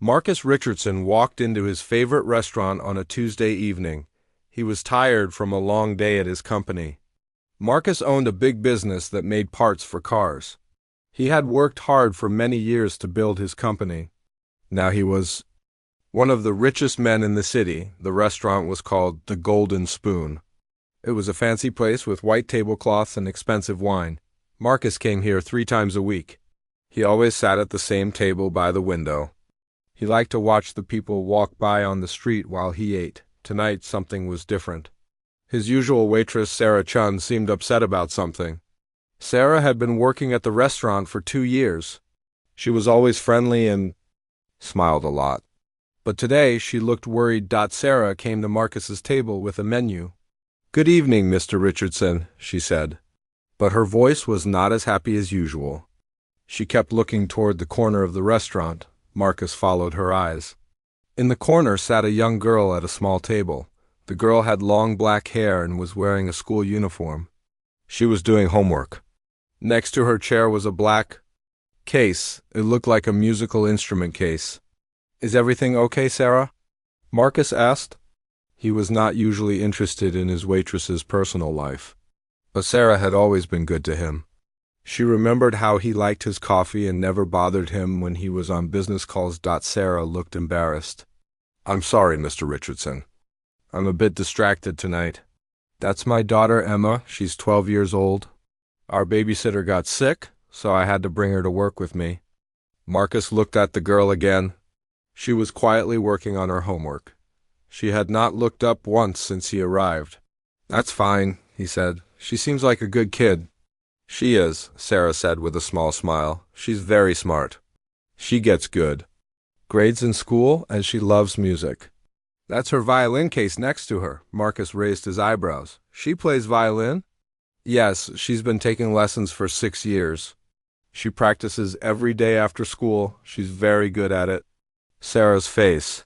Marcus Richardson walked into his favorite restaurant on a Tuesday evening. He was tired from a long day at his company. Marcus owned a big business that made parts for cars. He had worked hard for many years to build his company. Now he was one of the richest men in the city. The restaurant was called the Golden Spoon. It was a fancy place with white tablecloths and expensive wine. Marcus came here 3 times a week. He always sat at the same table by the window. He liked to watch the people walk by on the street while he ate. Tonight something was different. His usual waitress, Sarah Chun, seemed upset about something. Sarah had been working at the restaurant for 2 years. She was always friendly and smiled a lot. But today she looked worried. Sarah came to Marcus's table with a menu. "Good evening, Mr. Richardson," she said. But her voice was not as happy as usual. She kept looking toward the corner of the restaurant. Marcus followed her eyes. In the corner sat a young girl at a small table. The girl had long black hair and was wearing a school uniform. She was doing homework. Next to her chair was a black case. It looked like a musical instrument case. "Is everything okay, Sarah?" Marcus asked. He was not usually interested in his waitress's personal life. But Sarah had always been good to him. She remembered how he liked his coffee and never bothered him when he was on business calls. Sarah looked embarrassed. "I'm sorry, Mr. Richardson. I'm a bit distracted tonight. That's my daughter, Emma. She's 12 years old. Our babysitter got sick, so I had to bring her to work with me." Marcus looked at the girl again. She was quietly working on her homework. She had not looked up once since he arrived. "That's fine," he said. "She seems like a good kid." "She is," Sarah said with a small smile. "She's very smart. She gets good grades in school, and she loves music." "That's her violin case next to her." Marcus raised his eyebrows. "She plays violin?" "Yes, she's been taking lessons for 6 years. She practices every day after school. She's very good at it." Sarah's face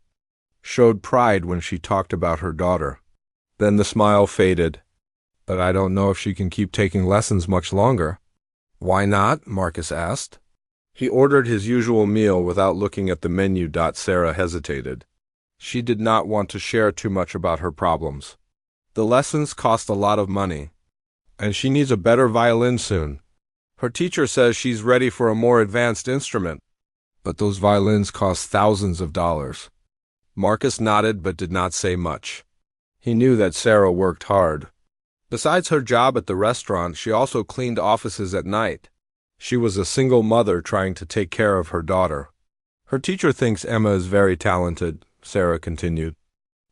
showed pride when she talked about her daughter. Then the smile faded. "But I don't know if she can keep taking lessons much longer." "Why not?" Marcus asked. He ordered his usual meal without looking at the menu. Sarah hesitated. She did not want to share too much about her problems. The lessons cost a lot of money, and she needs a better violin soon. Her teacher says she's ready for a more advanced instrument, but those violins cost thousands of dollars. Marcus nodded but did not say much. He knew that Sarah worked hard. Besides her job at the restaurant, she also cleaned offices at night. She was a single mother trying to take care of her daughter. "Her teacher thinks Emma is very talented," Sarah continued.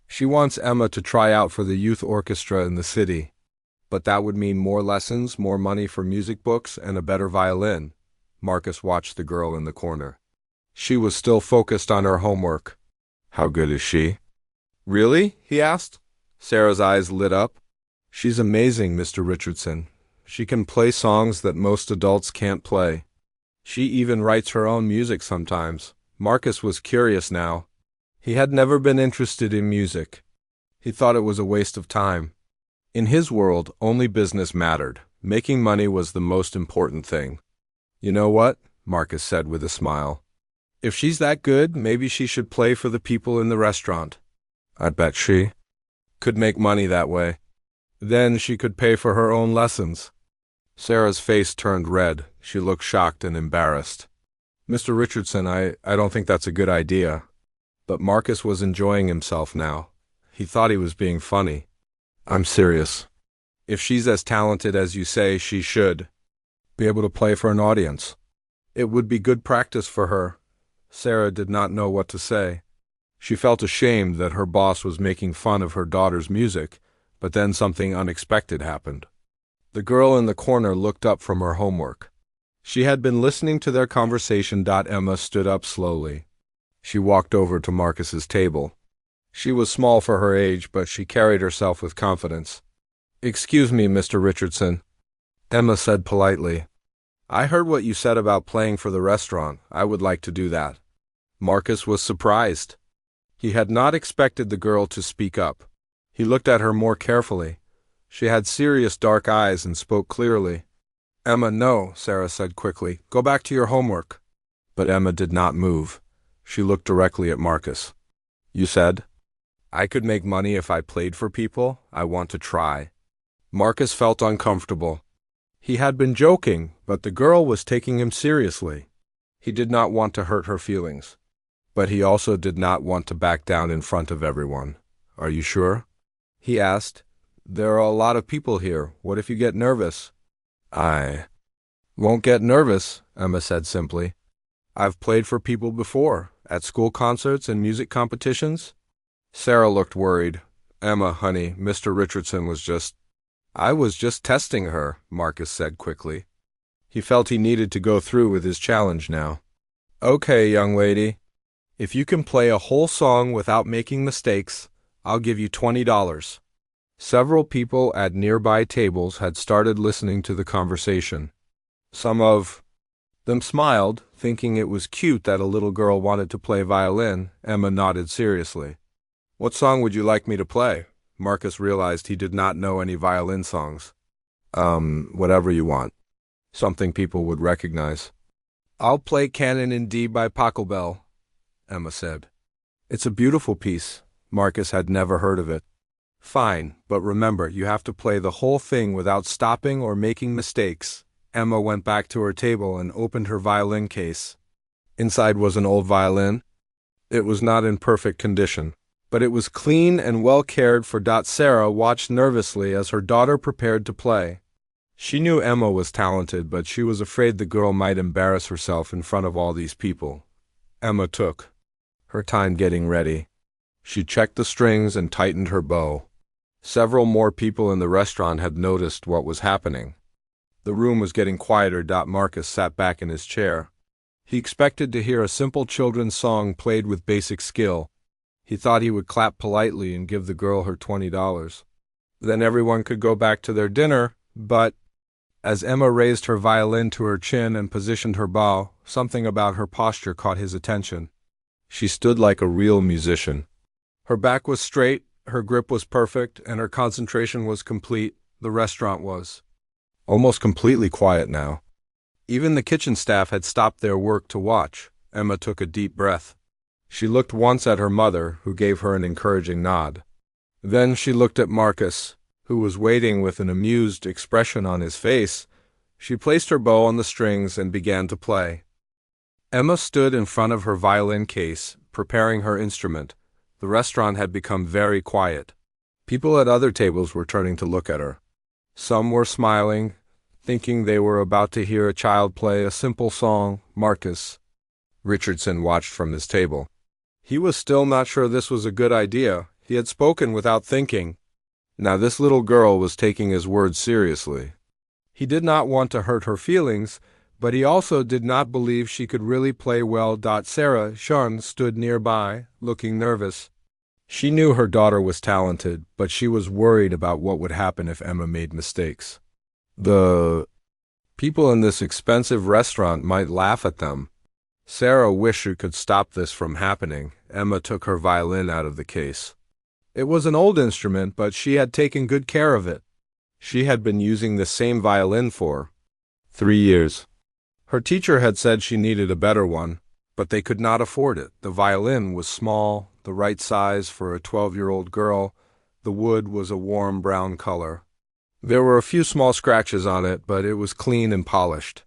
"She wants Emma to try out for the youth orchestra in the city. But that would mean more lessons, more money for music books, and a better violin." Marcus watched the girl in the corner. She was still focused on her homework. "How good is she?" "Really?" he asked. Sarah's eyes lit up. "She's amazing, Mr. Richardson. She can play songs that most adults can't play. She even writes her own music sometimes." Marcus was curious now. He had never been interested in music. He thought it was a waste of time. In his world, only business mattered. Making money was the most important thing. "You know what?" Marcus said with a smile. "If she's that good, maybe she should play for the people in the restaurant. I bet she could make money that way. Then she could pay for her own lessons." Sarah's face turned red. She looked shocked and embarrassed. "Mr. Richardson, I don't think that's a good idea." But Marcus was enjoying himself now. He thought he was being funny. "I'm serious. If she's as talented as you say, she should be able to play for an audience. It would be good practice for her." Sarah did not know what to say. She felt ashamed that her boss was making fun of her daughter's music, but then something unexpected happened. The girl in the corner looked up from her homework. She had been listening to their conversation. Emma stood up slowly. She walked over to Marcus's table. She was small for her age, but she carried herself with confidence. "Excuse me, Mr. Richardson," Emma said politely. "I heard what you said about playing for the restaurant. I would like to do that." Marcus was surprised. He had not expected the girl to speak up. He looked at her more carefully. She had serious dark eyes and spoke clearly. "Emma, no," Sarah said quickly. "Go back to your homework." But Emma did not move. She looked directly at Marcus. You said? I could make money if I played for people. I want to try. Marcus felt uncomfortable. He had been joking, but the girl was taking him seriously. He did not want to hurt her feelings. But he also did not want to back down in front of everyone. Are you sure? He asked. There are a lot of people here. What if you get nervous? I won't get nervous, Emma said simply. I've played for people before, at school concerts and music competitions. Sarah looked worried. Emma, honey, Mr. Richardson I was just testing her, Marcus said quickly. He felt he needed to go through with his challenge now. Okay, young lady. If you can play a whole song without making mistakes, I'll give you $20. Several people at nearby tables had started listening to the conversation. Some of them smiled, thinking it was cute that a little girl wanted to play violin. Emma nodded seriously. What song would you like me to play? Marcus realized he did not know any violin songs. Whatever you want. Something people would recognize. I'll play Canon in D by Pachelbel, Emma said. It's a beautiful piece. Marcus had never heard of it. Fine, but remember, you have to play the whole thing without stopping or making mistakes. Emma went back to her table and opened her violin case. Inside was an old violin. It was not in perfect condition, but it was clean and well cared for. Sarah watched nervously as her daughter prepared to play. She knew Emma was talented, but she was afraid the girl might embarrass herself in front of all these people. Emma took her time getting ready. She checked the strings and tightened her bow. Several more people in the restaurant had noticed what was happening. The room was getting quieter. Marcus sat back in his chair. He expected to hear a simple children's song played with basic skill. He thought he would clap politely and give the girl her $20. Then everyone could go back to their dinner, but as Emma raised her violin to her chin and positioned her bow, something about her posture caught his attention. She stood like a real musician. Her back was straight, her grip was perfect, and her concentration was complete. The restaurant was almost completely quiet now. Even the kitchen staff had stopped their work to watch. Emma took a deep breath. She looked once at her mother, who gave her an encouraging nod. Then she looked at Marcus, who was waiting with an amused expression on his face. She placed her bow on the strings and began to play. Emma stood in front of her violin case, preparing her instrument. The restaurant had become very quiet. People at other tables were turning to look at her. Some were smiling, thinking they were about to hear a child play a simple song. Marcus Richardson watched from his table. He was still not sure this was a good idea. He had spoken without thinking. Now this little girl was taking his words seriously. He did not want to hurt her feelings, but he also did not believe she could really play well. Sarah Shun stood nearby, looking nervous. She knew her daughter was talented, but she was worried about what would happen if Emma made mistakes. The people in this expensive restaurant might laugh at them. Sarah wished she could stop this from happening. Emma took her violin out of the case. It was an old instrument, but she had taken good care of it. She had been using the same violin for 3 years. Her teacher had said she needed a better one, but they could not afford it. The violin was small, the right size for a 12-year-old girl. The wood was a warm brown color. There were a few small scratches on it, but it was clean and polished.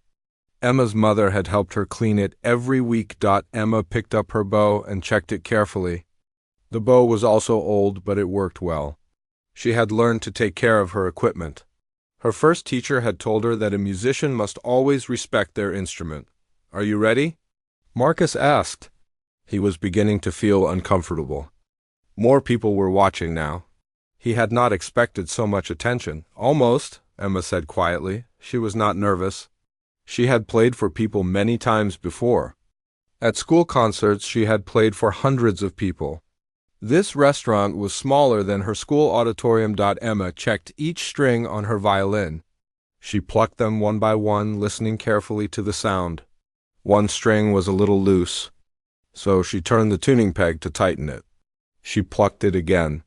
Emma's mother had helped her clean it every week. Emma picked up her bow and checked it carefully. The bow was also old, but it worked well. She had learned to take care of her equipment. Her first teacher had told her that a musician must always respect their instrument. Are you ready? Marcus asked. He was beginning to feel uncomfortable. More people were watching now. He had not expected so much attention. Almost, Emma said quietly. She was not nervous. She had played for people many times before. At school concerts, she had played for hundreds of people. This restaurant was smaller than her school auditorium. Emma checked each string on her violin. She plucked them one by one, listening carefully to the sound. One string was a little loose, so she turned the tuning peg to tighten it. She plucked it again.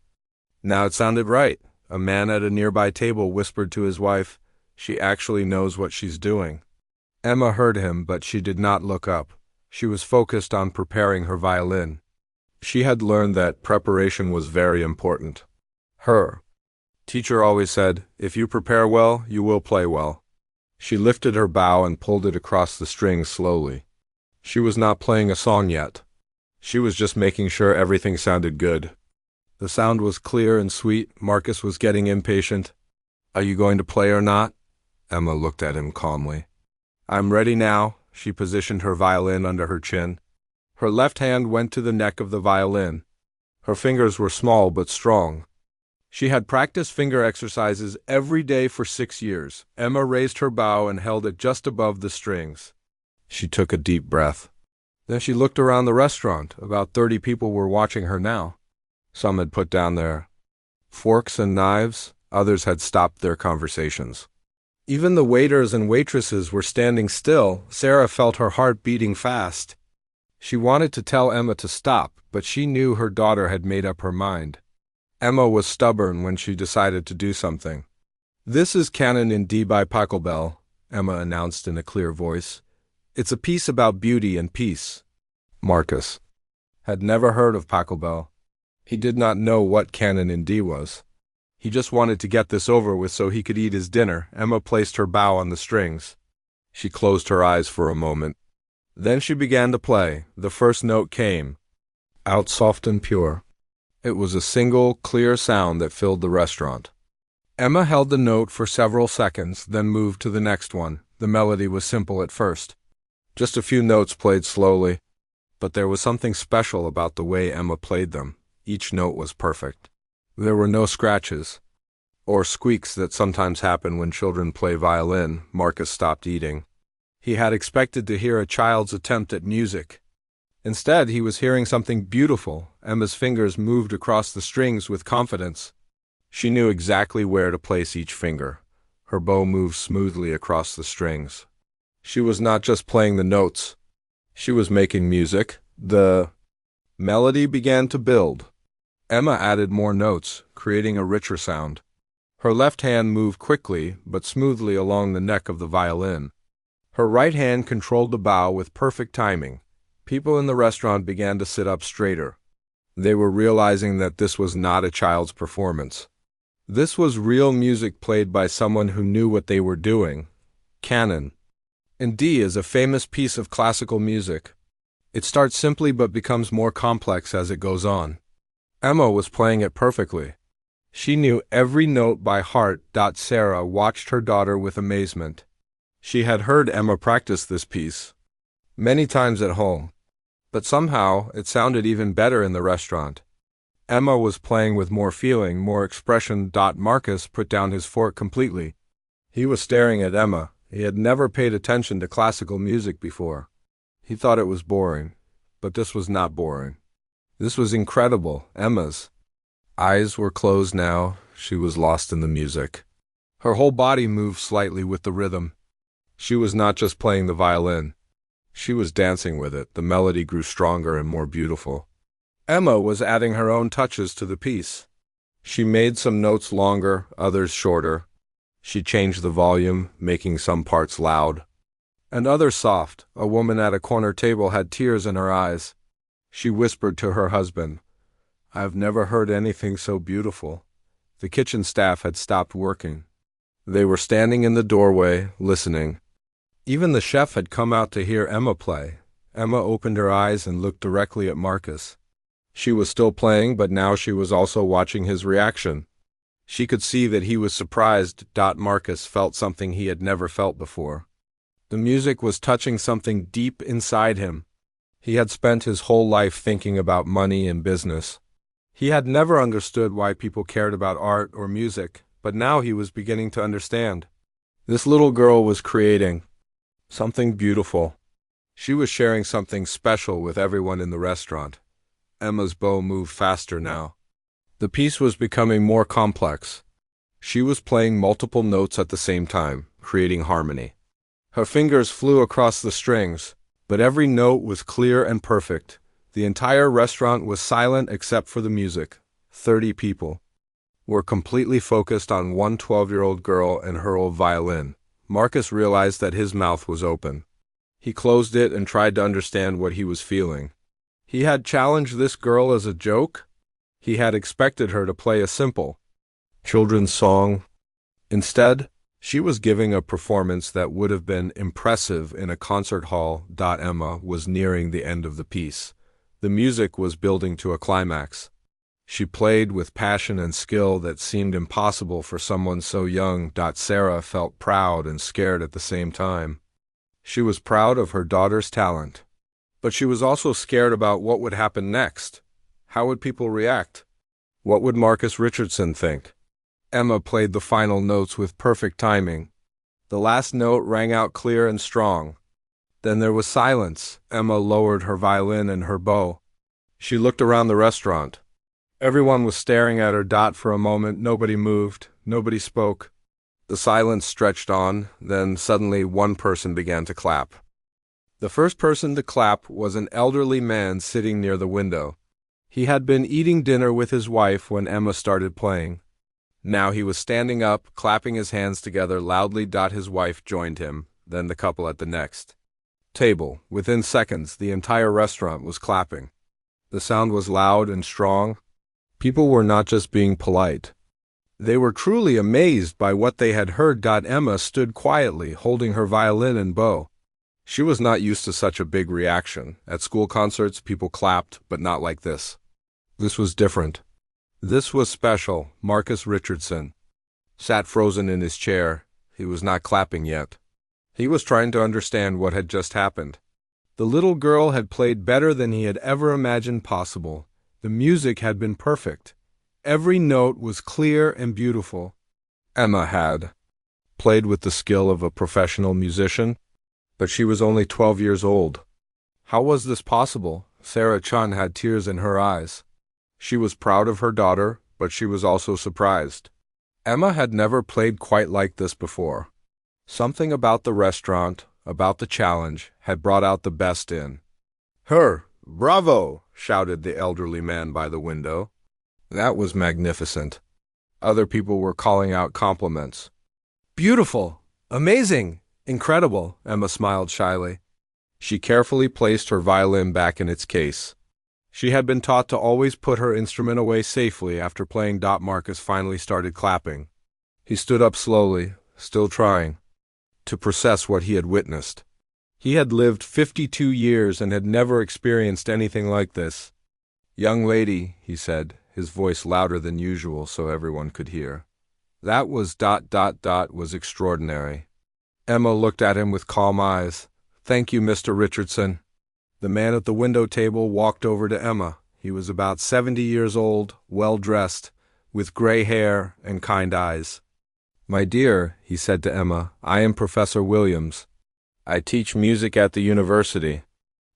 Now it sounded right. A man at a nearby table whispered to his wife, "She actually knows what she's doing." Emma heard him, but she did not look up. She was focused on preparing her violin. She had learned that preparation was very important. Her teacher always said, "If you prepare well, you will play well." She lifted her bow and pulled it across the strings slowly. She was not playing a song yet. She was just making sure everything sounded good. The sound was clear and sweet. Marcus was getting impatient. "Are you going to play or not?" Emma looked at him calmly. "I'm ready now." She positioned her violin under her chin. Her left hand went to the neck of the violin. Her fingers were small but strong. She had practiced finger exercises every day for 6 years. Emma raised her bow and held it just above the strings. She took a deep breath. Then she looked around the restaurant. About 30 people were watching her now. Some had put down their forks and knives. Others had stopped their conversations. Even the waiters and waitresses were standing still. Sarah felt her heart beating fast. She wanted to tell Emma to stop, but she knew her daughter had made up her mind. Emma was stubborn when she decided to do something. "This is Canon in D by Pachelbel," Emma announced in a clear voice. "It's a piece about beauty and peace." Marcus had never heard of Pachelbel. He did not know what Canon in D was. He just wanted to get this over with so he could eat his dinner. Emma placed her bow on the strings. She closed her eyes for a moment. Then she began to play. The first note came out soft and pure. It was a single, clear sound that filled the restaurant. Emma held the note for several seconds, then moved to the next one. The melody was simple at first. Just a few notes played slowly, but there was something special about the way Emma played them. Each note was perfect. There were no scratches or squeaks that sometimes happen when children play violin. Marcus stopped eating. He had expected to hear a child's attempt at music. Instead, he was hearing something beautiful. Emma's fingers moved across the strings with confidence. She knew exactly where to place each finger. Her bow moved smoothly across the strings. She was not just playing the notes. She was making music. The melody began to build. Emma added more notes, creating a richer sound. Her left hand moved quickly but smoothly along the neck of the violin. Her right hand controlled the bow with perfect timing. People in the restaurant began to sit up straighter. They were realizing that this was not a child's performance. This was real music played by someone who knew what they were doing. Canon in D is a famous piece of classical music. It starts simply but becomes more complex as it goes on. Emma was playing it perfectly. She knew every note by heart. Sarah watched her daughter with amazement. She had heard Emma practice this piece many times at home, but somehow it sounded even better in the restaurant. Emma was playing with more feeling, more expression. Marcus put down his fork completely. He was staring at Emma. He had never paid attention to classical music before. He thought it was boring, but this was not boring. This was incredible. Emma's eyes were closed now. She was lost in the music. Her whole body moved slightly with the rhythm. She was not just playing the violin. She was dancing with it. The melody grew stronger and more beautiful. Emma was adding her own touches to the piece. She made some notes longer, others shorter. She changed the volume, making some parts loud and others soft. A woman at a corner table had tears in her eyes. She whispered to her husband, "I've never heard anything so beautiful." The kitchen staff had stopped working. They were standing in the doorway, listening. Even the chef had come out to hear Emma play. Emma opened her eyes and looked directly at Marcus. She was still playing, but now she was also watching his reaction. She could see that he was surprised. Marcus felt something he had never felt before. The music was touching something deep inside him. He had spent his whole life thinking about money and business. He had never understood why people cared about art or music, but now he was beginning to understand. This little girl was creating something beautiful. She was sharing something special with everyone in the restaurant. Emma's bow moved faster now. The piece was becoming more complex. She was playing multiple notes at the same time, creating harmony. Her fingers flew across the strings, but every note was clear and perfect. The entire restaurant was silent except for the music. 30 people were completely focused on one 12-year-old girl and her old violin. Marcus realized that his mouth was open. He closed it and tried to understand what he was feeling. He had challenged this girl as a joke. He had expected her to play a simple children's song. Instead, she was giving a performance that would have been impressive in a concert hall. Emma was nearing the end of the piece. The music was building to a climax. She played with passion and skill that seemed impossible for someone so young. Sarah felt proud and scared at the same time. She was proud of her daughter's talent, but she was also scared about what would happen next. How would people react? What would Marcus Richardson think? Emma played the final notes with perfect timing. The last note rang out clear and strong. Then there was silence. Emma lowered her violin and her bow. She looked around the restaurant. Everyone was staring at her. For a moment, nobody moved, nobody spoke. The silence stretched on, then suddenly one person began to clap. The first person to clap was an elderly man sitting near the window. He had been eating dinner with his wife when Emma started playing. Now he was standing up, clapping his hands together loudly. His wife joined him, then the couple at the next table. Within seconds, the entire restaurant was clapping. The sound was loud and strong. People were not just being polite. They were truly amazed by what they had heard. Emma stood quietly, holding her violin and bow. She was not used to such a big reaction. At school concerts, people clapped, but not like this. This was different. This was special. Marcus Richardson sat frozen in his chair. He was not clapping yet. He was trying to understand what had just happened. The little girl had played better than he had ever imagined possible. The music had been perfect. Every note was clear and beautiful. Emma had played with the skill of a professional musician, but she was only 12 years old. How was this possible? Sarah Chun had tears in her eyes. She was proud of her daughter, but she was also surprised. Emma had never played quite like this before. Something about the restaurant, about the challenge, had brought out the best in her. "Bravo!" shouted the elderly man by the window. That was magnificent. Other people were calling out compliments. "Beautiful! Amazing! Incredible!" Emma smiled shyly. She carefully placed her violin back in its case. She had been taught to always put her instrument away safely after playing. Marcus finally started clapping. He stood up slowly, still trying to process what he had witnessed. He had lived 52 years and had never experienced anything like this. "Young lady," he said, his voice louder than usual so everyone could hear. That was ... was extraordinary. Emma looked at him with calm eyes. "Thank you, Mr. Richardson." The man at the window table walked over to Emma. He was about 70 years old, well-dressed, with gray hair and kind eyes. "My dear," he said to Emma, "I am Professor Williams. I teach music at the university.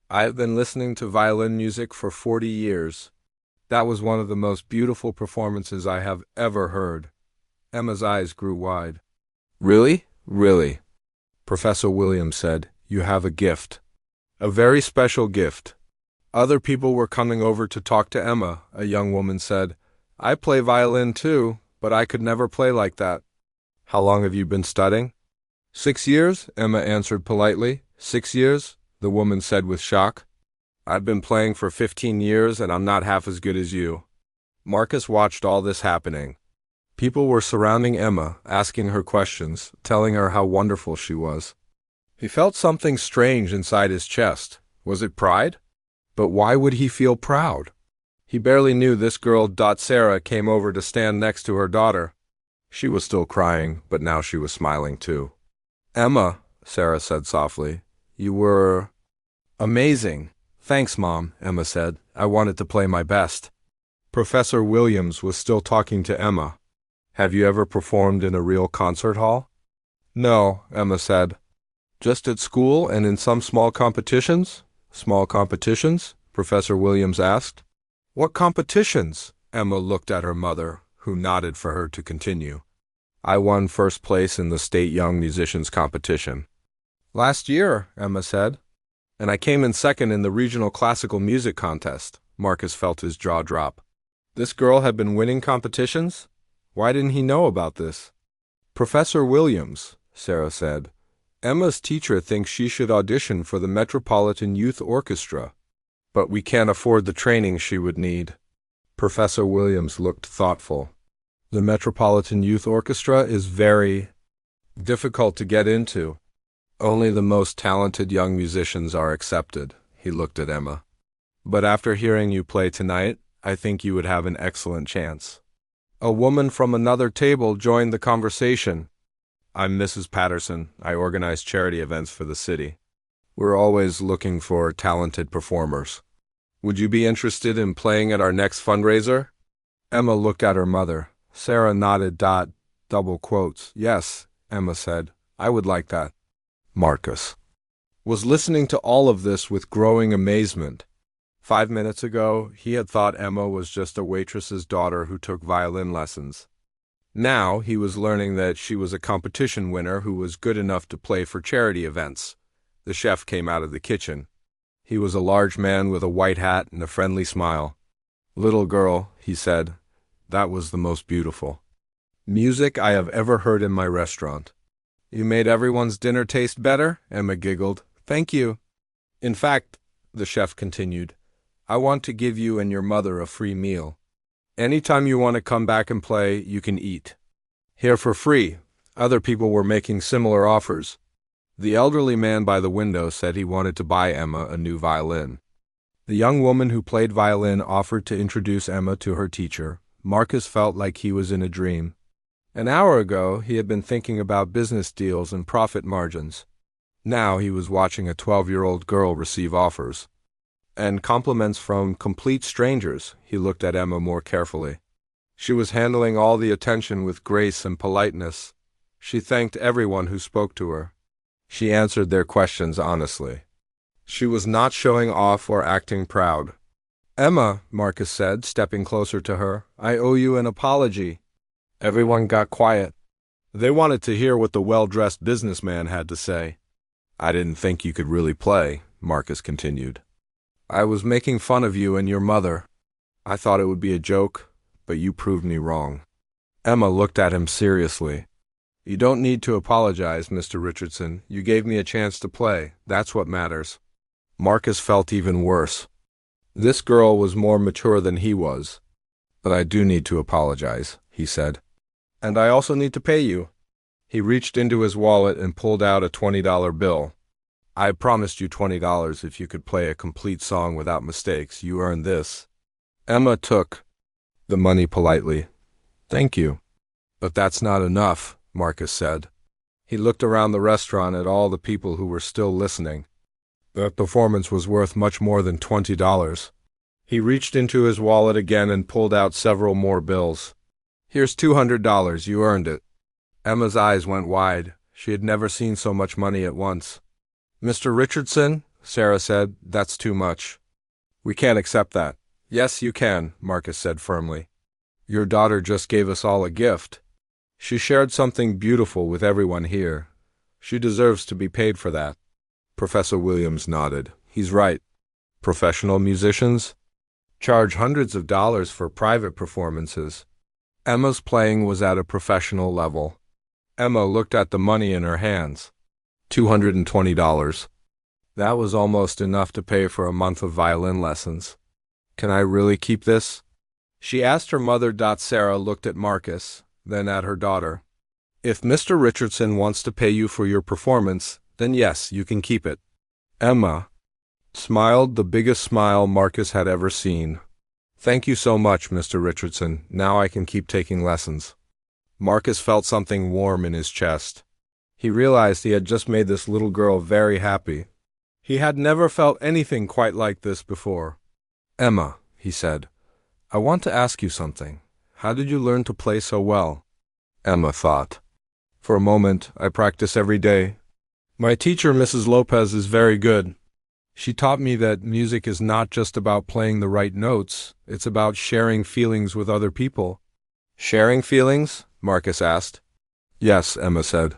I have been listening to violin music for 40 years. That was one of the most beautiful performances I have ever heard." Emma's eyes grew wide. "Really? Really?" Professor Williams said, "You have a gift. A very special gift." Other people were coming over to talk to Emma. A young woman said, "I play violin too, but I could never play like that." "How long have you been studying?" 6 years, Emma answered politely. 6 years, the woman said with shock. "I've been playing for 15 years and I'm not half as good as you." Marcus watched all this happening. People were surrounding Emma, asking her questions, telling her how wonderful she was. He felt something strange inside his chest. Was it pride? But why would he feel proud? He barely knew this girl. Sarah came over to stand next to her daughter. She was still crying, but now she was smiling too. "Emma," Sarah said softly, "you were amazing." "Thanks, Mom," Emma said. "I wanted to play my best." Professor Williams was still talking to Emma. "Have you ever performed in a real concert hall?" "No," Emma said. "Just at school and in some small competitions?" "Small competitions?" Professor Williams asked. "What competitions?" Emma looked at her mother, who nodded for her to continue. "I won first place in the state young musicians competition." "Last year," Emma said. "And I came in second in the regional classical music contest." Marcus felt his jaw drop. This girl had been winning competitions? Why didn't he know about this? "Professor Williams," Sarah said. Emma's teacher thinks she should audition for the Metropolitan Youth Orchestra, but we can't afford the training she would need. Professor Williams looked thoughtful. The Metropolitan Youth Orchestra is very difficult to get into. Only the most talented young musicians are accepted. He looked at Emma. But after hearing you play tonight, I think you would have an excellent chance. A woman from another table joined the conversation. I'm Mrs. Patterson. I organize charity events for the city. We're always looking for talented performers. Would you be interested in playing at our next fundraiser? Emma looked at her mother. Sarah nodded. Double quotes. Yes, Emma said. I would like that. Marcus was listening to all of this with growing amazement. 5 minutes ago, he had thought Emma was just a waitress's daughter who took violin lessons. Now he was learning that she was a competition winner who was good enough to play for charity events. The chef came out of the kitchen. He was a large man with a white hat and a friendly smile. Little girl, he said, that was the most beautiful music I have ever heard in my restaurant. You made everyone's dinner taste better, Emma giggled. Thank you. In fact, the chef continued, I want to give you and your mother a free meal. Anytime you want to come back and play, you can eat. Here for free. Other people were making similar offers. The elderly man by the window said he wanted to buy Emma a new violin. The young woman who played violin offered to introduce Emma to her teacher. Marcus felt like he was in a dream. An hour ago, he had been thinking about business deals and profit margins. Now he was watching a 12-year-old girl receive offers. And compliments from complete strangers. He looked at Emma more carefully. She was handling all the attention with grace and politeness. She thanked everyone who spoke to her. She answered their questions honestly. She was not showing off or acting proud. Emma, Marcus said, stepping closer to her, I owe you an apology. Everyone got quiet. They wanted to hear what the well-dressed businessman had to say. I didn't think you could really play, Marcus continued. I was making fun of you and your mother. I thought it would be a joke, but you proved me wrong. Emma looked at him seriously. You don't need to apologize, Mr. Richardson. You gave me a chance to play. That's what matters. Marcus felt even worse. This girl was more mature than he was. But I do need to apologize, he said. And I also need to pay you. He reached into his wallet and pulled out a $20 bill. I promised you $20 if you could play a complete song without mistakes. You earned this. Emma took the money politely. Thank you. But that's not enough, Marcus said. He looked around the restaurant at all the people who were still listening. That performance was worth much more than $20. He reached into his wallet again and pulled out several more bills. Here's $200. You earned it. Emma's eyes went wide. She had never seen so much money at once. Mr. Richardson, Sarah said, that's too much. We can't accept that. Yes, you can, Marcus said firmly. Your daughter just gave us all a gift. She shared something beautiful with everyone here. She deserves to be paid for that. Professor Williams nodded. He's right. Professional musicians charge hundreds of dollars for private performances. Emma's playing was at a professional level. Emma looked at the money in her hands. $220. That was almost enough to pay for a month of violin lessons. Can I really keep this? She asked her mother. Sarah looked at Marcus, then at her daughter. If Mr. Richardson wants to pay you for your performance, then yes, you can keep it. Emma smiled the biggest smile Marcus had ever seen. Thank you so much, Mr. Richardson. Now I can keep taking lessons. Marcus felt something warm in his chest. He realized he had just made this little girl very happy. He had never felt anything quite like this before. Emma, he said, I want to ask you something. How did you learn to play so well? Emma thought. For a moment, I practice every day. My teacher, Mrs. Lopez, is very good. She taught me that music is not just about playing the right notes, it's about sharing feelings with other people. Sharing feelings? Marcus asked. Yes, Emma said.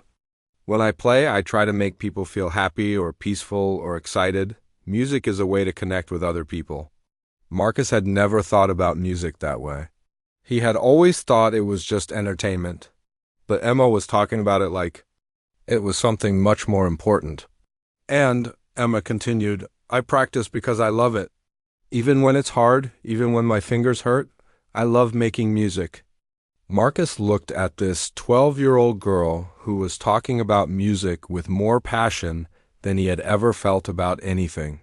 When I play, I try to make people feel happy or peaceful or excited. Music is a way to connect with other people. Marcus had never thought about music that way. He had always thought it was just entertainment. But Emma was talking about it like It was something much more important. And, Emma continued, I practice because I love it. Even when it's hard, even when my fingers hurt, I love making music. Marcus looked at this 12-year-old girl who was talking about music with more passion than he had ever felt about anything.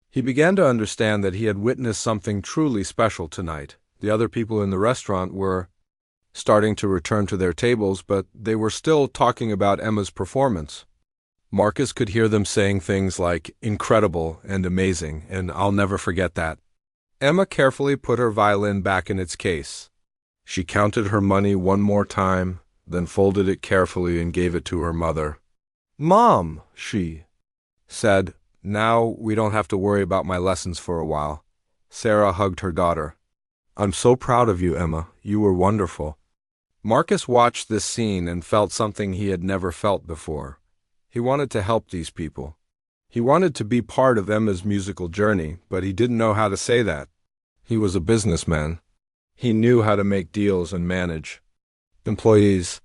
He began to understand that he had witnessed something truly special tonight. The other people in the restaurant were starting to return to their tables, but they were still talking about Emma's performance. Marcus could hear them saying things like, incredible and amazing, and I'll never forget that. Emma carefully put her violin back in its case. She counted her money one more time, then folded it carefully and gave it to her mother. Mom, she said, now we don't have to worry about my lessons for a while. Sarah hugged her daughter. I'm so proud of you, Emma. You were wonderful. Marcus watched this scene and felt something he had never felt before. He wanted to help these people. He wanted to be part of Emma's musical journey, but he didn't know how to say that. He was a businessman. He knew how to make deals and manage employees.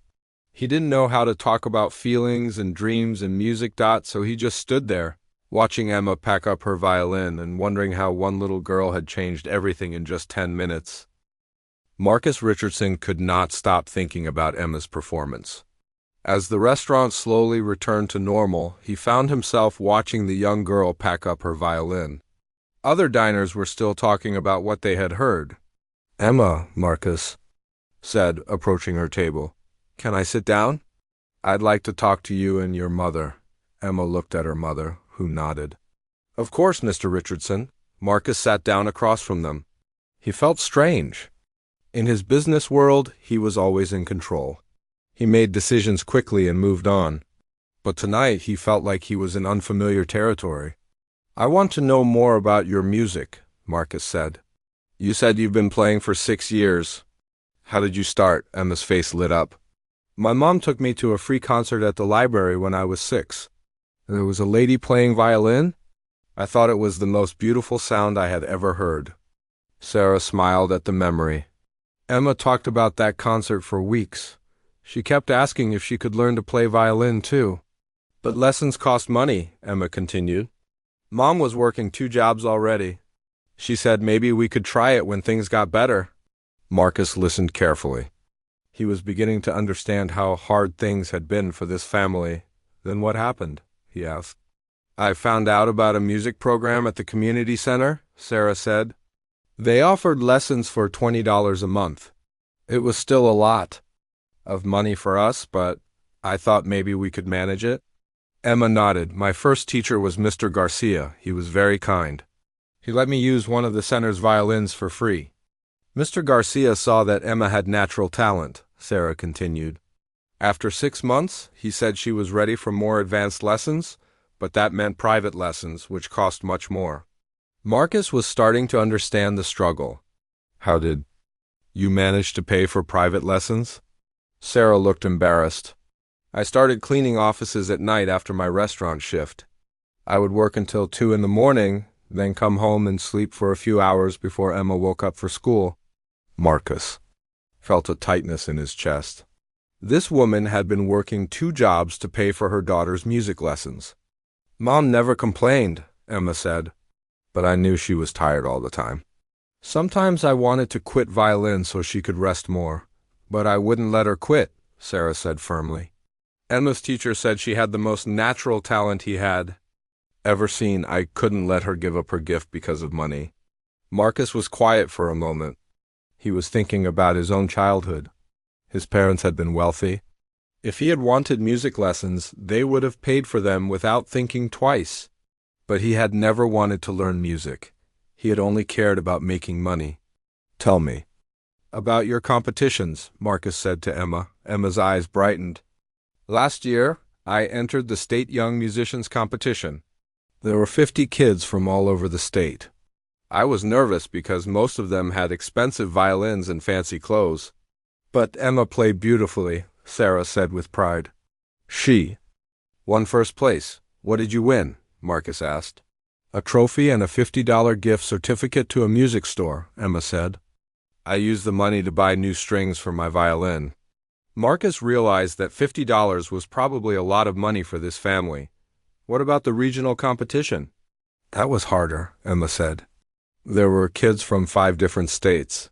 He didn't know how to talk about feelings and dreams and music. So he just stood there, watching Emma pack up her violin and wondering how one little girl had changed everything in just 10 minutes. Marcus Richardson could not stop thinking about Emma's performance. As the restaurant slowly returned to normal, he found himself watching the young girl pack up her violin. Other diners were still talking about what they had heard. Emma, Marcus said, approaching her table. Can I sit down? I'd like to talk to you and your mother. Emma looked at her mother, who nodded. Of course, Mr. Richardson. Marcus sat down across from them. He felt strange. In his business world, he was always in control. He made decisions quickly and moved on. But tonight he felt like he was in unfamiliar territory. I want to know more about your music, Marcus said. You said you've been playing for 6 years. How did you start? Emma's face lit up. My mom took me to a free concert at the library when I was 6. There was a lady playing violin. I thought it was the most beautiful sound I had ever heard. Sarah smiled at the memory. Emma talked about that concert for weeks. She kept asking if she could learn to play violin too. But lessons cost money, Emma continued. Mom was working 2 jobs already. She said maybe we could try it when things got better. Marcus listened carefully. He was beginning to understand how hard things had been for this family. Then what happened? He asked. I found out about a music program at the community center, Sarah said. They offered lessons for $20 a month. It was still a lot of money for us, but I thought maybe we could manage it. Emma nodded. My first teacher was Mr. Garcia. He was very kind. He let me use one of the center's violins for free. Mr. Garcia saw that Emma had natural talent, Sarah continued. After 6 months, he said she was ready for more advanced lessons, but that meant private lessons, which cost much more. Marcus was starting to understand the struggle. How did you manage to pay for private lessons? Sarah looked embarrassed. I started cleaning offices at night after my restaurant shift. I would work until 2 in the morning, then come home and sleep for a few hours before Emma woke up for school. Marcus felt a tightness in his chest. This woman had been working 2 jobs to pay for her daughter's music lessons. Mom never complained, Emma said, but I knew she was tired all the time. Sometimes I wanted to quit violin so she could rest more, but I wouldn't let her quit, Sarah said firmly. Emma's teacher said she had the most natural talent he had ever seen. I couldn't let her give up her gift because of money. Marcus was quiet for a moment. He was thinking about his own childhood. His parents had been wealthy. If he had wanted music lessons, they would have paid for them without thinking twice. But he had never wanted to learn music. He had only cared about making money. Tell me about your competitions, Marcus said to Emma. Emma's eyes brightened. Last year, I entered the state young musicians competition. There were 50 kids from all over the state. I was nervous because most of them had expensive violins and fancy clothes. But Emma played beautifully, Sarah said with pride. She won first place. What did you win? Marcus asked. A trophy and a $50 gift certificate to a music store, Emma said. I used the money to buy new strings for my violin. Marcus realized that $50 was probably a lot of money for this family. What about the regional competition? That was harder, Emma said. There were kids from 5 different states.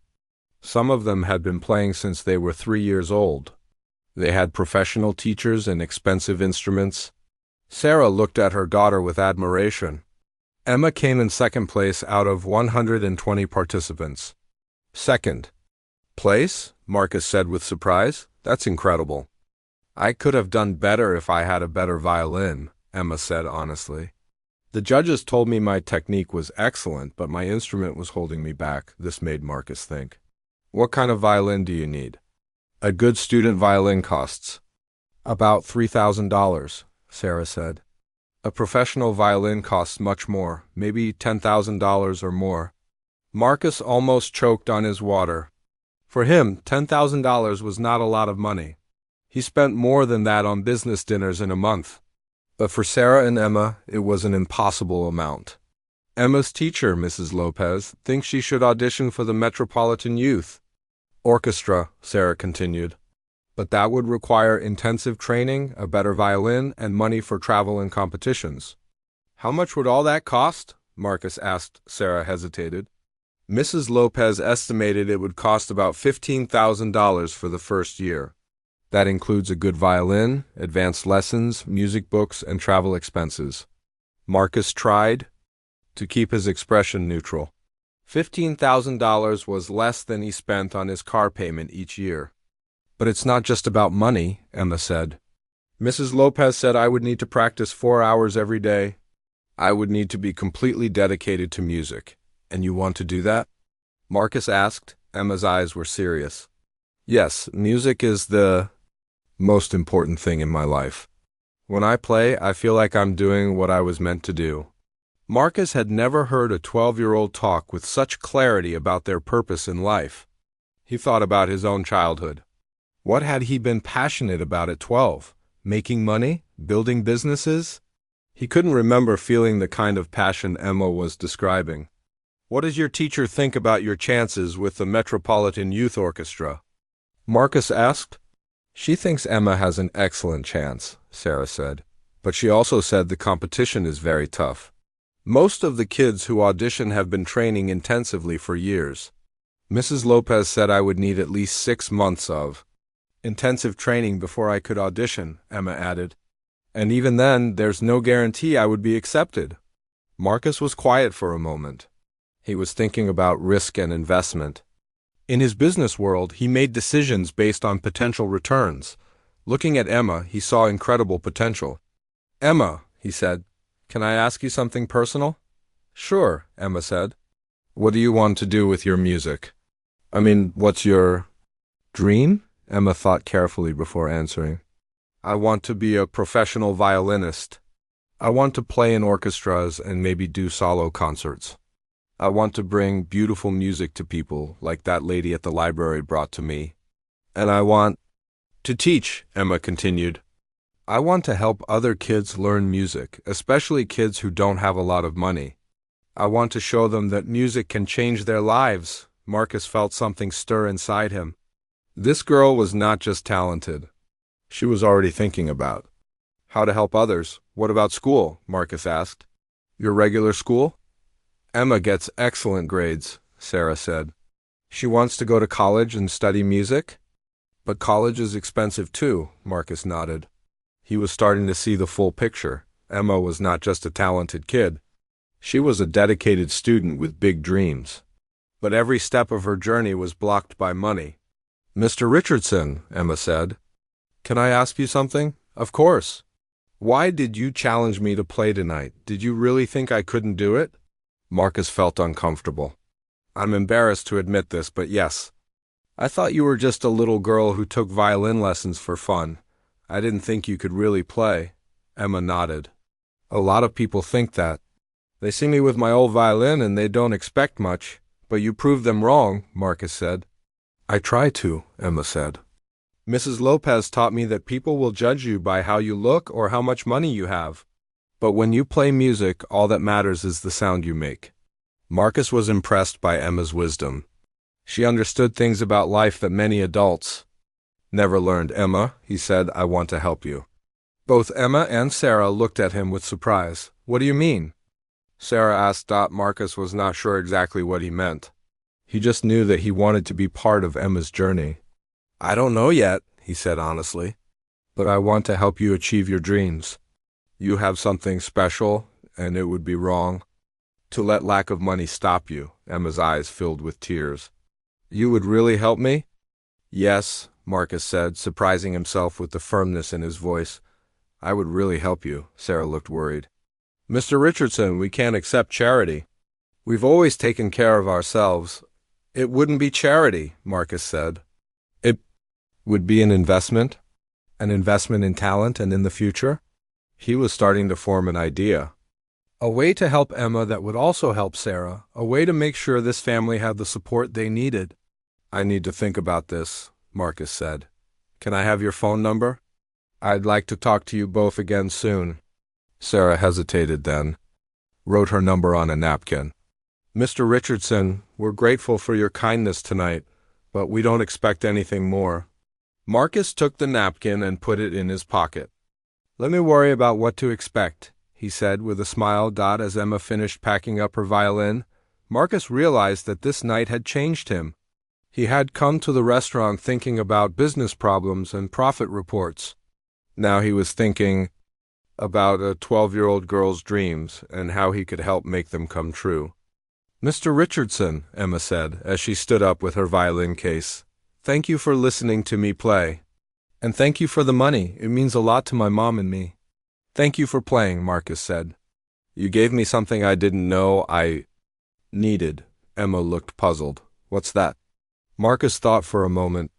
Some of them had been playing since they were 3 years old. They had professional teachers and expensive instruments. Sarah looked at her daughter with admiration. Emma came in second place out of 120 participants. Second place? Marcus said with surprise. That's incredible. I could have done better if I had a better violin, Emma said honestly. The judges told me my technique was excellent, but my instrument was holding me back. This made Marcus think. What kind of violin do you need? A good student violin costs about $3,000, Sarah said. A professional violin costs much more, maybe $10,000 or more. Marcus almost choked on his water. For him, $10,000 was not a lot of money. He spent more than that on business dinners in a month. But for Sarah and Emma, it was an impossible amount. Emma's teacher, Mrs. Lopez, thinks she should audition for the Metropolitan Youth Orchestra, Sarah continued. But that would require intensive training, a better violin, and money for travel and competitions. How much would all that cost? Marcus asked. Sarah hesitated. Mrs. Lopez estimated it would cost about $15,000 for the first year. That includes a good violin, advanced lessons, music books, and travel expenses. Marcus tried to keep his expression neutral. $15,000 was less than he spent on his car payment each year. But it's not just about money, Emma said. Mrs. Lopez said I would need to practice 4 hours every day. I would need to be completely dedicated to music. And you want to do that? Marcus asked. Emma's eyes were serious. Yes, music is the most important thing in my life. When I play, I feel like I'm doing what I was meant to do. Marcus had never heard a 12-year-old talk with such clarity about their purpose in life. He thought about his own childhood. What had he been passionate about at 12? Making money? Building businesses? He couldn't remember feeling the kind of passion Emma was describing. What does your teacher think about your chances with the Metropolitan Youth Orchestra? Marcus asked. She thinks Emma has an excellent chance, Sarah said. But she also said the competition is very tough. Most of the kids who audition have been training intensively for years. Mrs. Lopez said I would need at least 6 months of intensive training before I could audition, Emma added. And even then, there's no guarantee I would be accepted. Marcus was quiet for a moment. He was thinking about risk and investment. In his business world, he made decisions based on potential returns. Looking at Emma, he saw incredible potential. Emma, he said, can I ask you something personal? Sure, Emma said. What do you want to do with your music? What's your dream? Emma thought carefully before answering. I want to be a professional violinist. I want to play in orchestras and maybe do solo concerts. I want to bring beautiful music to people like that lady at the library brought to me. And I want to teach, Emma continued. I want to help other kids learn music, especially kids who don't have a lot of money. I want to show them that music can change their lives. Marcus felt something stir inside him. This girl was not just talented. She was already thinking about how to help others. What about school? Marcus asked. Your regular school? Emma gets excellent grades, Sarah said. She wants to go to college and study music? But college is expensive too, Marcus nodded. He was starting to see the full picture. Emma was not just a talented kid. She was a dedicated student with big dreams. But every step of her journey was blocked by money. Mr. Richardson, Emma said. Can I ask you something? Of course. Why did you challenge me to play tonight? Did you really think I couldn't do it? Marcus felt uncomfortable. I'm embarrassed to admit this, but yes. I thought you were just a little girl who took violin lessons for fun. I didn't think you could really play. Emma nodded. A lot of people think that. They see me with my old violin and they don't expect much. But you proved them wrong, Marcus said. I try to, Emma said. Mrs. Lopez taught me that people will judge you by how you look or how much money you have. But when you play music, all that matters is the sound you make. Marcus was impressed by Emma's wisdom. She understood things about life that many adults Never learned, Emma, he said. I want to help you. Both Emma and Sarah looked at him with surprise. What do you mean? Sarah asked. Marcus was not sure exactly what he meant. He just knew that he wanted to be part of Emma's journey. I don't know yet, he said honestly, but I want to help you achieve your dreams. You have something special, and it would be wrong to let lack of money stop you. Emma's eyes filled with tears. You would really help me? Yes, Marcus said, surprising himself with the firmness in his voice. I would really help you. Sarah looked worried. Mr. Richardson, we can't accept charity. We've always taken care of ourselves. It wouldn't be charity, Marcus said. It would be an investment in talent and in the future. He was starting to form an idea. A way to help Emma that would also help Sarah, a way to make sure this family had the support they needed. I need to think about this, Marcus said. Can I have your phone number? I'd like to talk to you both again soon. Sarah hesitated then, wrote her number on a napkin. Mr. Richardson, we're grateful for your kindness tonight, but we don't expect anything more. Marcus took the napkin and put it in his pocket. Let me worry about what to expect, he said with a smile. As Emma finished packing up her violin, Marcus realized that this night had changed him. He had come to the restaurant thinking about business problems and profit reports. Now he was thinking about a 12-year-old girl's dreams and how he could help make them come true. Mr. Richardson, Emma said, as she stood up with her violin case, thank you for listening to me play. And thank you for the money. It means a lot to my mom and me. Thank you for playing, Marcus said. You gave me something I didn't know I needed. Emma looked puzzled. What's that? Marcus thought for a moment.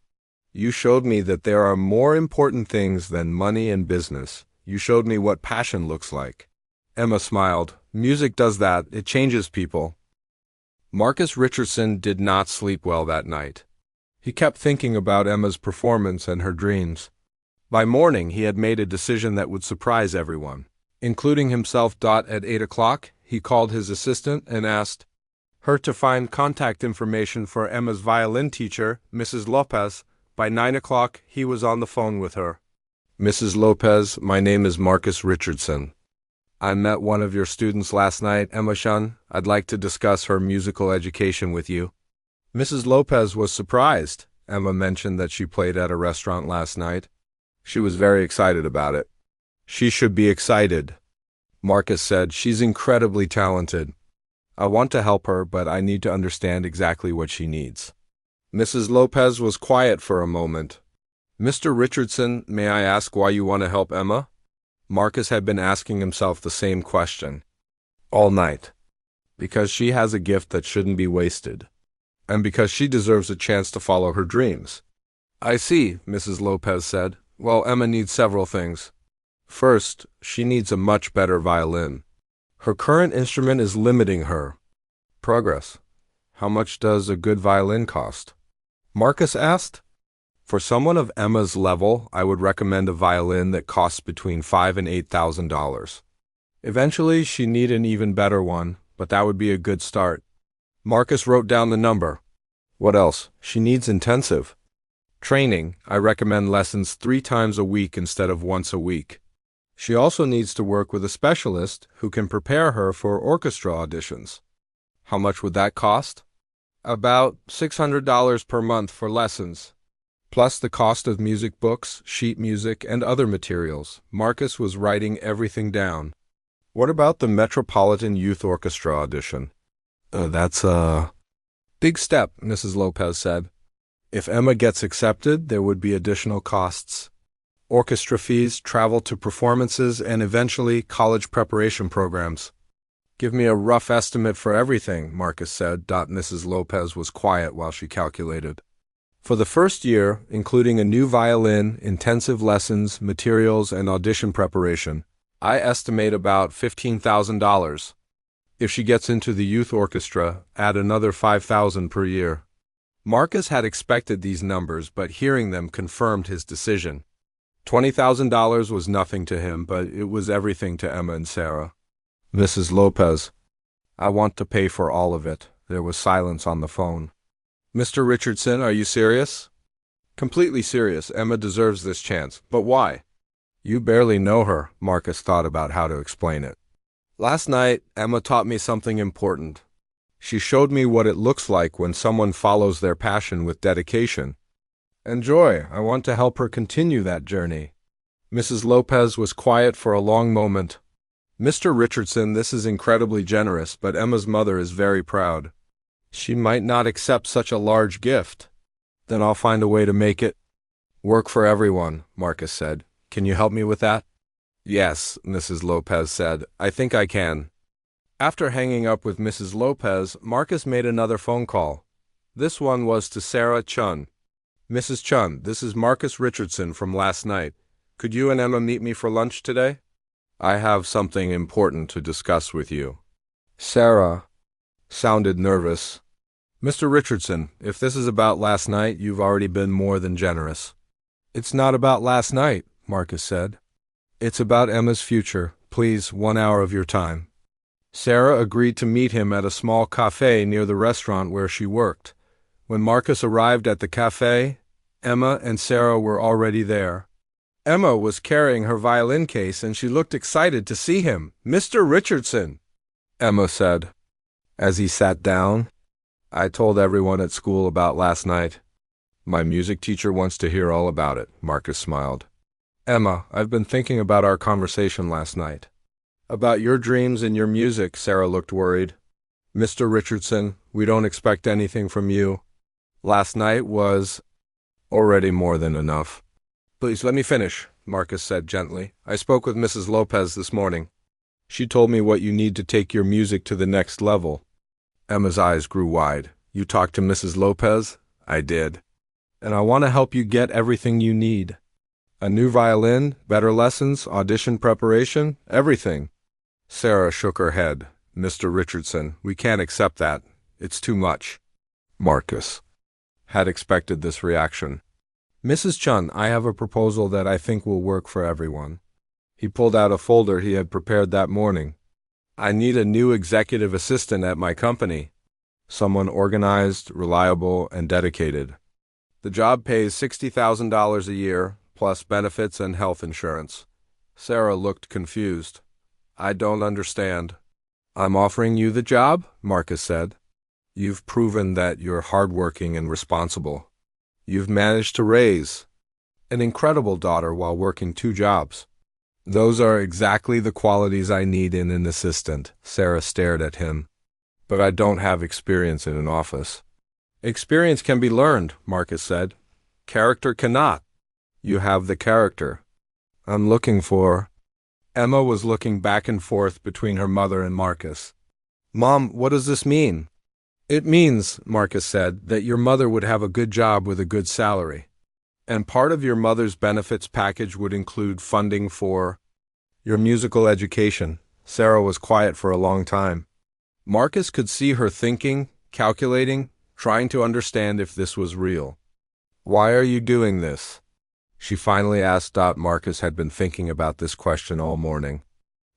You showed me that there are more important things than money and business. You showed me what passion looks like. Emma smiled. Music does that. It changes people. Marcus Richardson did not sleep well that night. He kept thinking about Emma's performance and her dreams. By morning, he had made a decision that would surprise everyone, including himself. At 8 o'clock, he called his assistant and asked her to find contact information for Emma's violin teacher, Mrs. Lopez. By 9 o'clock, he was on the phone with her. Mrs. Lopez, my name is Marcus Richardson. I met one of your students last night, Emma-chan. I'd like to discuss her musical education with you. Mrs. Lopez was surprised. Emma mentioned that she played at a restaurant last night. She was very excited about it. She should be excited. Marcus said, she's incredibly talented. I want to help her, but I need to understand exactly what she needs. Mrs. Lopez was quiet for a moment. Mr. Richardson, may I ask why you want to help Emma? Marcus had been asking himself the same question all night. Because she has a gift that shouldn't be wasted, and because she deserves a chance to follow her dreams. I see, Mrs. Lopez said. Well, Emma needs several things. First, she needs a much better violin. Her current instrument is limiting her progress. How much does a good violin cost? Marcus asked. For someone of Emma's level, I would recommend a violin that costs between $5,000 and $8,000. Eventually, she need an even better one, but that would be a good start. Marcus wrote down the number. What else? She needs intensive training. I recommend lessons 3 times a week instead of once a week. She also needs to work with a specialist who can prepare her for orchestra auditions. How much would that cost? About $600 per month for lessons, plus the cost of music books, sheet music, and other materials. Marcus was writing everything down. What about the Metropolitan Youth Orchestra audition? That's a big step, Mrs. Lopez said. If Emma gets accepted, there would be additional costs. Orchestra fees, travel to performances, and eventually college preparation programs. Give me a rough estimate for everything, Marcus said. Mrs. Lopez was quiet while she calculated. For the first year, including a new violin, intensive lessons, materials, and audition preparation, I estimate about $15,000. If she gets into the youth orchestra, add another $5,000 per year. Marcus had expected these numbers, but hearing them confirmed his decision. $20,000 was nothing to him, but it was everything to Emma and Sarah. Mrs. Lopez, I want to pay for all of it. There was silence on the phone. Mr. Richardson, are you serious? Completely serious, Emma deserves this chance. But why? You barely know her, Marcus thought about how to explain it. Last night, Emma taught me something important. She showed me what it looks like when someone follows their passion with dedication and joy. I want to help her continue that journey. Mrs. Lopez was quiet for a long moment. Mr. Richardson, this is incredibly generous, but Emma's mother is very proud. She might not accept such a large gift. Then I'll find a way to make it work for everyone, Marcus said. Can you help me with that? Yes, Mrs. Lopez said. I think I can. After hanging up with Mrs. Lopez, Marcus made another phone call. This one was to Sarah Chun. Mrs. Chun, this is Marcus Richardson from last night. Could you and Emma meet me for lunch today? I have something important to discuss with you. Sarah sounded nervous. Mr. Richardson, if this is about last night, you've already been more than generous. It's not about last night, Marcus said. It's about Emma's future. Please, 1 hour of your time. Sarah agreed to meet him at a small cafe near the restaurant where she worked. When Marcus arrived at the cafe, Emma and Sarah were already there. Emma was carrying her violin case and she looked excited to see him. Mr. Richardson, Emma said. As he sat down, I told everyone at school about last night. My music teacher wants to hear all about it, Marcus smiled. Emma, I've been thinking about our conversation last night. About your dreams and your music, Sarah looked worried. Mr. Richardson, we don't expect anything from you. Last night was already more than enough. Please let me finish, Marcus said gently. I spoke with Mrs. Lopez this morning. She told me what you need to take your music to the next level. Emma's eyes grew wide. You talked to Mrs. Lopez? I did. And I want to help you get everything you need. A new violin, better lessons, audition preparation, everything. Sarah shook her head. Mr. Richardson, we can't accept that. It's too much. Marcus had expected this reaction. Mrs. Chun, I have a proposal that I think will work for everyone. He pulled out a folder he had prepared that morning. I need a new executive assistant at my company. Someone organized, reliable, and dedicated. The job pays $60,000 a year, plus benefits and health insurance. Sarah looked confused. I don't understand. I'm offering you the job, Marcus said. You've proven that you're hardworking and responsible. You've managed to raise an incredible daughter while working 2 jobs. Those are exactly the qualities I need in an assistant. Sarah stared at him. But I don't have experience in an office. Experience can be learned, Marcus said. Character cannot. You have the character. I'm looking for... Emma was looking back and forth between her mother and Marcus. Mom, what does this mean? It means, Marcus said, that your mother would have a good job with a good salary. And part of your mother's benefits package would include funding for your musical education. Sarah was quiet for a long time. Marcus could see her thinking, calculating, trying to understand if this was real. Why are you doing this? She finally asked. Marcus had been thinking about this question all morning.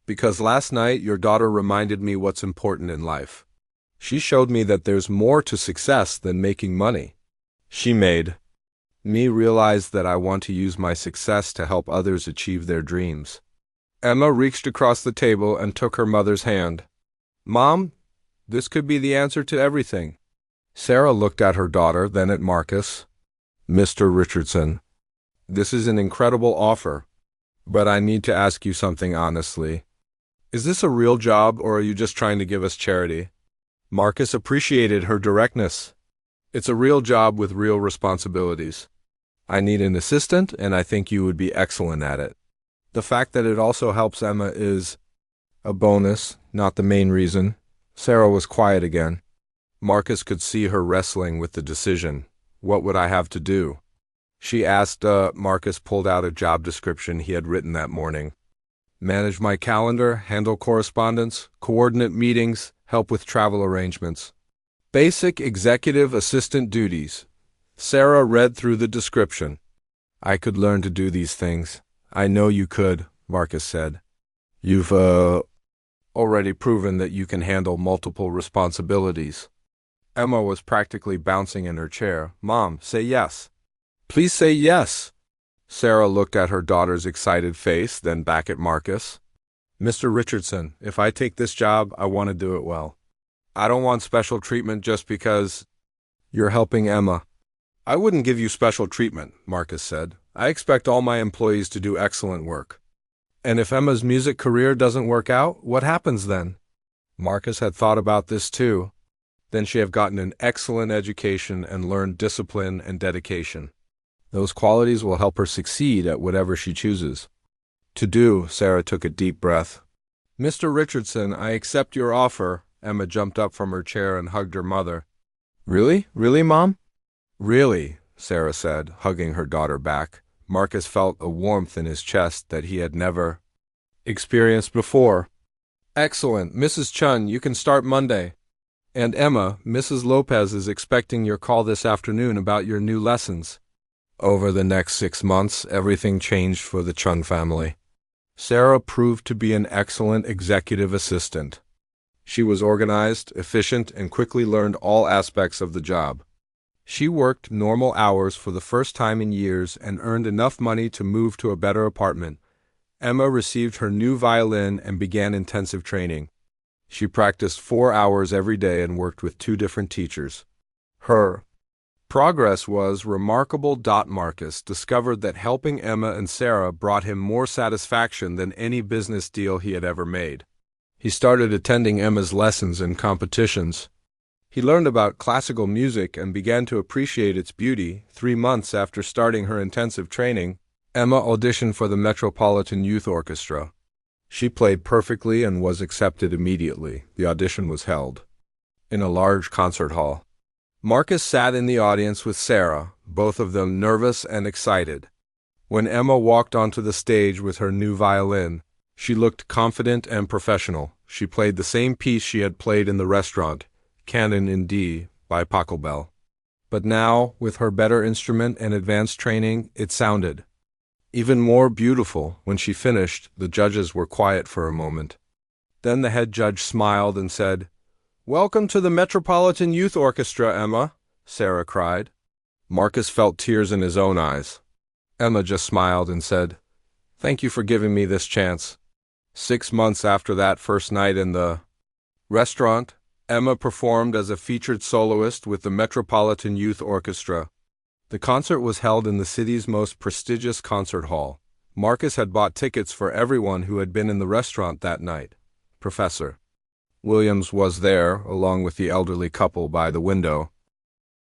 Because last night your daughter reminded me what's important in life. She showed me that there's more to success than making money. She made me realize that I want to use my success to help others achieve their dreams. Emma reached across the table and took her mother's hand. Mom, this could be the answer to everything. Sarah looked at her daughter, then at Marcus. Mr. Richardson, this is an incredible offer, but I need to ask you something honestly. Is this a real job, or are you just trying to give us charity? Marcus appreciated her directness. It's a real job with real responsibilities. I need an assistant, and I think you would be excellent at it. The fact that it also helps Emma is a bonus, not the main reason. Sarah was quiet again. Marcus could see her wrestling with the decision. What would I have to do? She asked. Marcus pulled out a job description he had written that morning. Manage my calendar, handle correspondence, coordinate meetings, help with travel arrangements. Basic executive assistant duties. Sarah read through the description. I could learn to do these things. I know you could, Marcus said. You've already proven that you can handle multiple responsibilities. Emma was practically bouncing in her chair. Mom, say yes. Please say yes. Sarah looked at her daughter's excited face, then back at Marcus. Mr. Richardson, if I take this job, I want to do it well. I don't want special treatment just because you're helping Emma. I wouldn't give you special treatment, Marcus said. I expect all my employees to do excellent work. And if Emma's music career doesn't work out, what happens then? Marcus had thought about this too. Then she have gotten an excellent education and learned discipline and dedication. Those qualities will help her succeed at whatever she chooses to do. Sarah took a deep breath. Mr. Richardson, I accept your offer. Emma jumped up from her chair and hugged her mother. Really? Really, Mom? Really, Sarah said, hugging her daughter back. Marcus felt a warmth in his chest that he had never experienced before. Excellent. Mrs. Chun, you can start Monday. And Emma, Mrs. Lopez is expecting your call this afternoon about your new lessons. Over the next 6 months, everything changed for the Chun family. Sarah proved to be an excellent executive assistant. She was organized, efficient, and quickly learned all aspects of the job. She worked normal hours for the first time in years and earned enough money to move to a better apartment. Emma received her new violin and began intensive training. She practiced 4 hours every day and worked with 2 different teachers. Her progress was remarkable. Marcus discovered that helping Emma and Sarah brought him more satisfaction than any business deal he had ever made. He started attending Emma's lessons and competitions. He learned about classical music and began to appreciate its beauty. 3 months after starting her intensive training, Emma auditioned for the Metropolitan Youth Orchestra. She played perfectly and was accepted immediately. The audition was held in a large concert hall. Marcus sat in the audience with Sarah, both of them nervous and excited. When Emma walked onto the stage with her new violin, she looked confident and professional. She played the same piece she had played in the restaurant, Canon in D by Pachelbel. But now, with her better instrument and advanced training, it sounded even more beautiful. When she finished, the judges were quiet for a moment. Then the head judge smiled and said, "Welcome to the Metropolitan Youth Orchestra, Emma," Sarah cried. Marcus felt tears in his own eyes. Emma just smiled and said, "Thank you for giving me this chance." 6 months after that first night in the restaurant, Emma performed as a featured soloist with the Metropolitan Youth Orchestra. The concert was held in the city's most prestigious concert hall. Marcus had bought tickets for everyone who had been in the restaurant that night. Professor Williams was there, along with the elderly couple by the window.